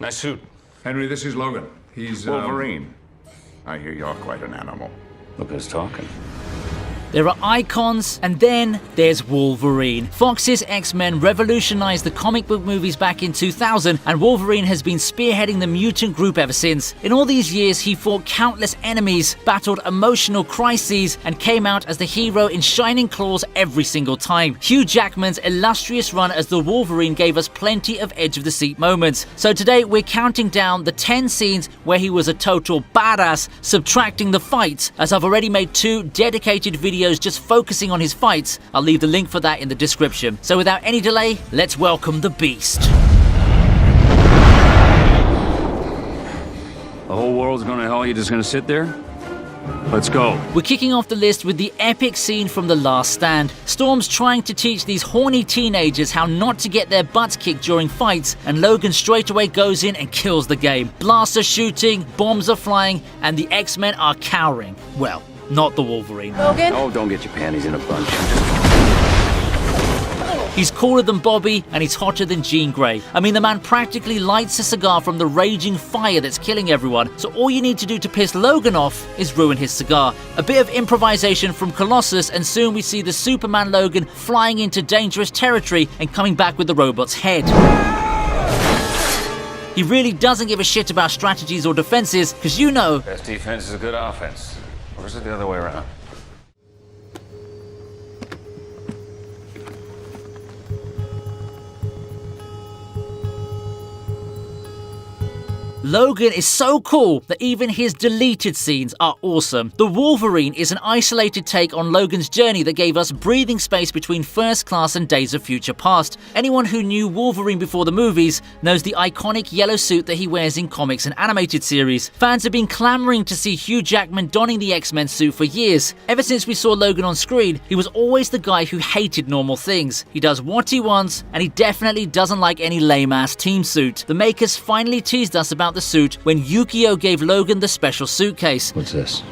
Nice suit. Henry, this is Logan. He's, Wolverine. I hear you're quite an animal. Look who's talking. There are icons, and then there's Wolverine. Fox's X-Men revolutionized the comic book movies back in 2000, and Wolverine has been spearheading the mutant group ever since. In all these years, he fought countless enemies, battled emotional crises, and came out as the hero in shining claws every single time. Hugh Jackman's illustrious run as the Wolverine gave us plenty of edge-of-the-seat moments. So today, we're counting down the 10 scenes where he was a total badass, subtracting the fights, as I've already made 2 dedicated videos just focusing on his fights. I'll leave the link for that in the description. So without any delay, let's welcome the Beast. The whole world's gonna hell, you just gonna sit there? Let's go. We're kicking off the list with the epic scene from The Last Stand. Storm's trying to teach these horny teenagers how not to get their butts kicked during fights, and Logan straight away goes in and kills the game. Blasts are shooting, bombs are flying, and the X-Men are cowering. Well, not the Wolverine. Logan? Oh, don't get your panties in a bunch. He's cooler than Bobby, and he's hotter than Jean Grey. I mean, the man practically lights a cigar from the raging fire that's killing everyone, so all you need to do to piss Logan off is ruin his cigar. A bit of improvisation from Colossus, and soon we see the Superman Logan flying into dangerous territory and coming back with the robot's head. He really doesn't give a shit about strategies or defenses, because you know... Best defense is a good offense. Or is it the other way around? Logan is so cool that even his deleted scenes are awesome. The Wolverine is an isolated take on Logan's journey that gave us breathing space between First Class and Days of Future Past. Anyone who knew Wolverine before the movies knows the iconic yellow suit that he wears in comics and animated series. Fans have been clamoring to see Hugh Jackman donning the X-Men suit for years. Ever since we saw Logan on screen, he was always the guy who hated normal things. He does what he wants, and he definitely doesn't like any lame-ass team suit. The makers finally teased us about the suit when Yukio gave Logan the special suitcase. What's this?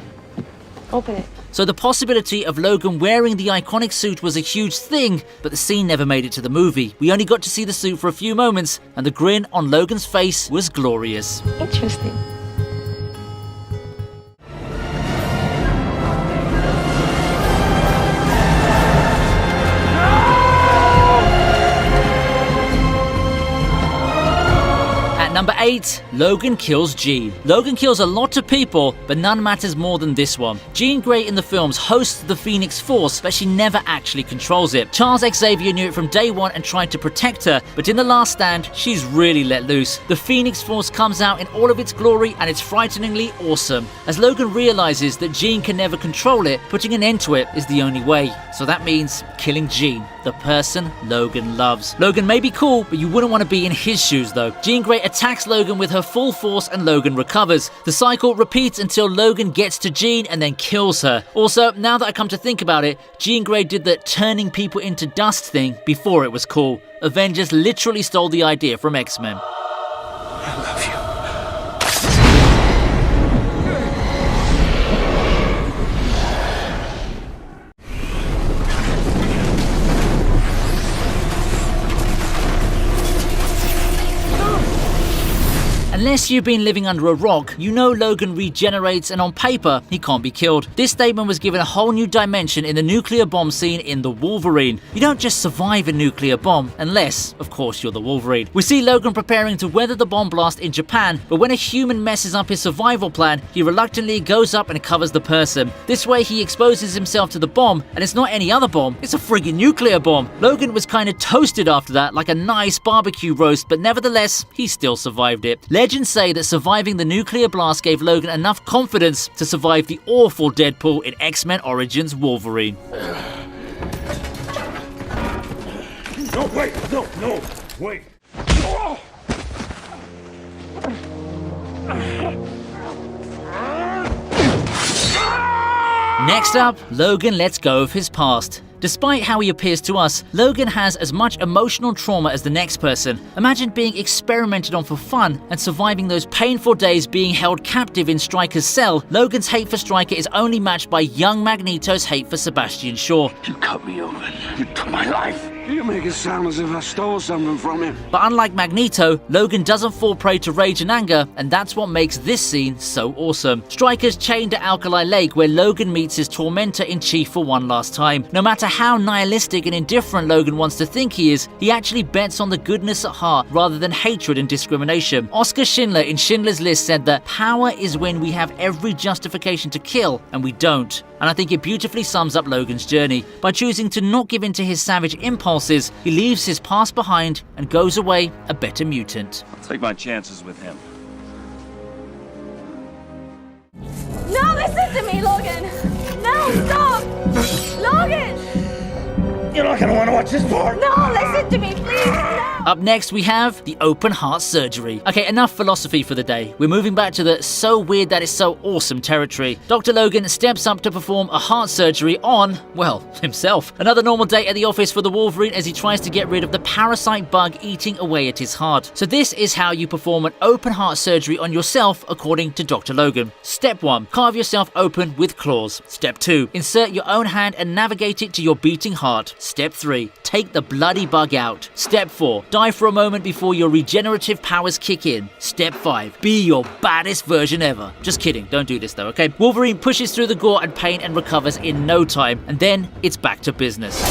Open it. So the possibility of Logan wearing the iconic suit was a huge thing, but the scene never made it to the movie. We only got to see the suit for a few moments, and the grin on Logan's face was glorious. Interesting. Number 8, Logan kills Jean. Logan kills a lot of people, but none matters more than this one. Jean Grey in the films hosts the Phoenix Force, but she never actually controls it. Charles Xavier knew it from day one and tried to protect her, but in The Last Stand, she's really let loose. The Phoenix Force comes out in all of its glory, and it's frighteningly awesome. As Logan realizes that Jean can never control it, putting an end to it is the only way. So that means killing Jean, the person Logan loves. Logan may be cool, but you wouldn't want to be in his shoes though. Jean Grey attacks Logan with her full force and Logan recovers. The cycle repeats until Logan gets to Jean and then kills her. Also, now that I come to think about it, Jean Grey did the turning people into dust thing before it was cool. Avengers literally stole the idea from X-Men. I love you. Unless you've been living under a rock, you know Logan regenerates, and on paper, he can't be killed. This statement was given a whole new dimension in the nuclear bomb scene in The Wolverine. You don't just survive a nuclear bomb, unless, of course, you're the Wolverine. We see Logan preparing to weather the bomb blast in Japan, but when a human messes up his survival plan, he reluctantly goes up and covers the person. This way, he exposes himself to the bomb, and it's not any other bomb, it's a friggin' nuclear bomb. Logan was kinda toasted after that, like a nice barbecue roast, but nevertheless, he still survived it. Legends say that surviving the nuclear blast gave Logan enough confidence to survive the awful Deadpool in X-Men Origins Wolverine. No, wait! No, wait! Next up, Logan lets go of his past. Despite how he appears to us, Logan has as much emotional trauma as the next person. Imagine being experimented on for fun and surviving those painful days being held captive in Stryker's cell. Logan's hate for Stryker is only matched by young Magneto's hate for Sebastian Shaw. You cut me open. You took my life. You make it sound as if I stole something from him. But unlike Magneto, Logan doesn't fall prey to rage and anger, and that's what makes this scene so awesome. Stryker's chained at Alkali Lake, where Logan meets his tormentor-in-chief for one last time. No matter how nihilistic and indifferent Logan wants to think he is, he actually bets on the goodness at heart rather than hatred and discrimination. Oscar Schindler in Schindler's List said that power is when we have every justification to kill and we don't. And I think it beautifully sums up Logan's journey. By choosing to not give in to his savage impulses, he leaves his past behind and goes away a better mutant. I'll take my chances with him. No, listen to me, Logan! No, stop! Logan! You're not gonna want to watch this part. No, listen to me, please! No! Up next, we have the open heart surgery. Okay, enough philosophy for the day. We're moving back to the so weird that it's so awesome territory. Dr. Logan steps up to perform a heart surgery on, well, himself. Another normal day at the office for the Wolverine as he tries to get rid of the parasite bug eating away at his heart. So this is how you perform an open heart surgery on yourself according to Dr. Logan. Step 1. Carve yourself open with claws. Step 2. Insert your own hand and navigate it to your beating heart. Step 3. Take the bloody bug out. Step 4. Die for a moment before your regenerative powers kick in. Step 5. Be your baddest version ever. Just kidding, don't do this though, okay? Wolverine pushes through the gore and pain and recovers in no time, and then it's back to business.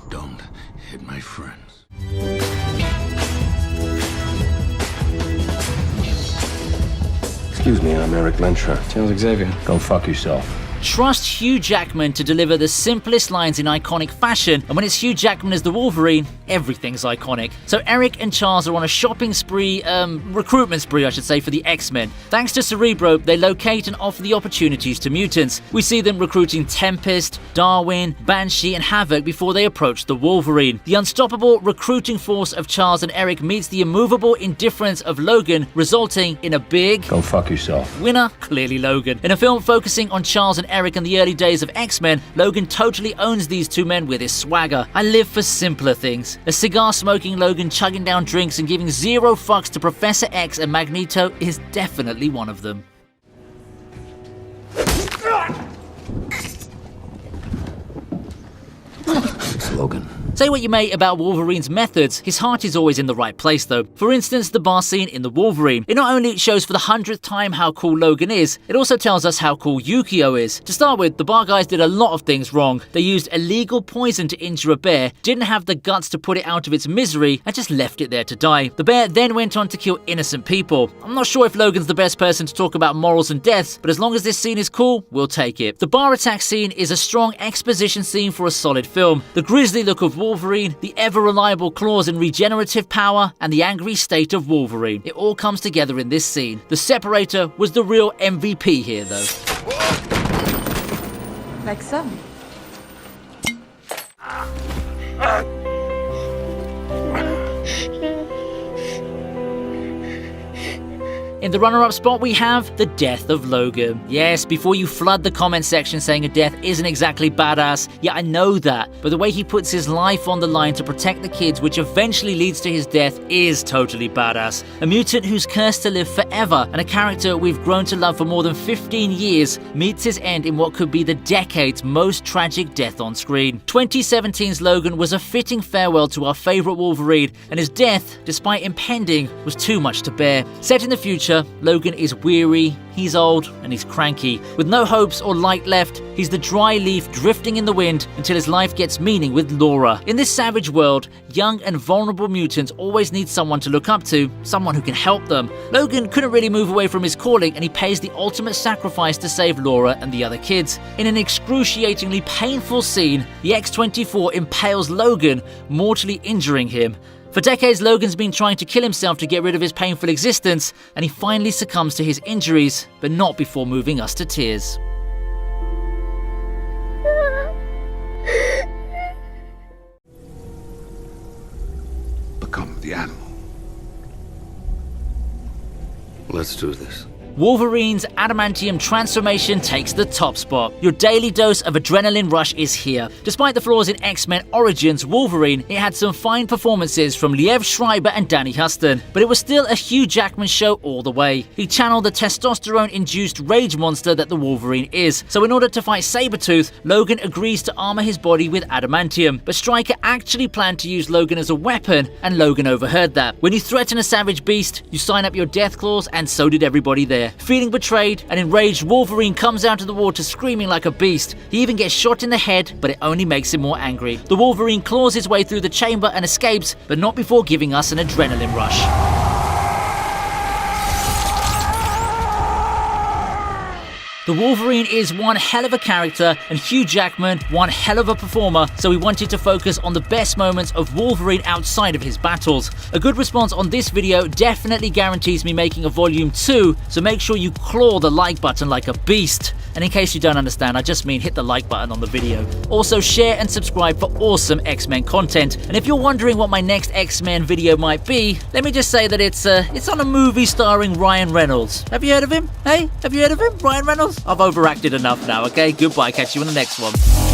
Don't hit my friends. Excuse me, I'm Eric Lensher. Charles Xavier. Go fuck yourself. Trust Hugh Jackman to deliver the simplest lines in iconic fashion, and when it's Hugh Jackman as the Wolverine, everything's iconic. So Eric and Charles are on a shopping spree, recruitment spree I should say, for the X-Men. Thanks to Cerebro, they locate and offer the opportunities to mutants. We see them recruiting Tempest, Darwin, Banshee and Havoc before they approach the Wolverine. The unstoppable recruiting force of Charles and Eric meets the immovable indifference of Logan, resulting in a big... Go fuck yourself. winner, clearly Logan. In a film focusing on Charles and Eric in the early days of X-Men, Logan totally owns these two men with his swagger. I live for simpler things. A cigar-smoking Logan chugging down drinks and giving zero fucks to Professor X and Magneto is definitely one of them. Logan. Say what you may about Wolverine's methods, his heart is always in the right place though. For instance, the bar scene in The Wolverine. It not only shows for the 100th time how cool Logan is, it also tells us how cool Yukio is. To start with, the bar guys did a lot of things wrong. They used illegal poison to injure a bear, didn't have the guts to put it out of its misery, and just left it there to die. The bear then went on to kill innocent people. I'm not sure if Logan's the best person to talk about morals and deaths, but as long as this scene is cool, we'll take it. The bar attack scene is a strong exposition scene for a solid film. The grisly look of Wolverine, the ever-reliable claws and regenerative power, and the angry state of Wolverine. It all comes together in this scene. The Separator was the real MVP here, though. Like so. In the runner-up spot, we have the death of Logan. Yes, before you flood the comment section saying a death isn't exactly badass, yeah, I know that, but the way he puts his life on the line to protect the kids, which eventually leads to his death, is totally badass. A mutant who's cursed to live forever, and a character we've grown to love for more than 15 years, meets his end in what could be the decade's most tragic death on screen. 2017's Logan was a fitting farewell to our favourite Wolverine, and his death, despite impending, was too much to bear. Set in the future, Logan is weary, he's old, and he's cranky. With no hopes or light left, he's the dry leaf drifting in the wind until his life gets meaning with Laura. In this savage world, young and vulnerable mutants always need someone to look up to, someone who can help them. Logan couldn't really move away from his calling, and he pays the ultimate sacrifice to save Laura and the other kids. In an excruciatingly painful scene, the X-24 impales Logan, mortally injuring him. For decades, Logan's been trying to kill himself to get rid of his painful existence, and he finally succumbs to his injuries, but not before moving us to tears. Become the animal. Let's do this. Wolverine's adamantium transformation takes the top spot. Your daily dose of adrenaline rush is here. Despite the flaws in X-Men Origins Wolverine, it had some fine performances from Liev Schreiber and Danny Huston, but it was still a Hugh Jackman show all the way. He channeled the testosterone-induced rage monster that the Wolverine is, so in order to fight Sabretooth, Logan agrees to armor his body with adamantium, but Stryker actually planned to use Logan as a weapon, and Logan overheard that. When you threaten a savage beast, you sign up your death clause, and so did everybody there. Feeling betrayed and enraged, Wolverine comes out of the water screaming like a beast. He even gets shot in the head, but it only makes him more angry. The Wolverine claws his way through the chamber and escapes, but not before giving us an adrenaline rush. The Wolverine is one hell of a character, and Hugh Jackman one hell of a performer, so we wanted to focus on the best moments of Wolverine outside of his battles. A good response on this video definitely guarantees me making a volume 2, so make sure you claw the like button like a beast. And in case you don't understand, I just mean hit the like button on the video. Also share and subscribe for awesome X-Men content. And if you're wondering what my next X-Men video might be, let me just say that it's on a movie starring Ryan Reynolds. Have you heard of him? Hey, have you heard of him? Ryan Reynolds? I've overacted enough now, okay? Goodbye, catch you in the next one.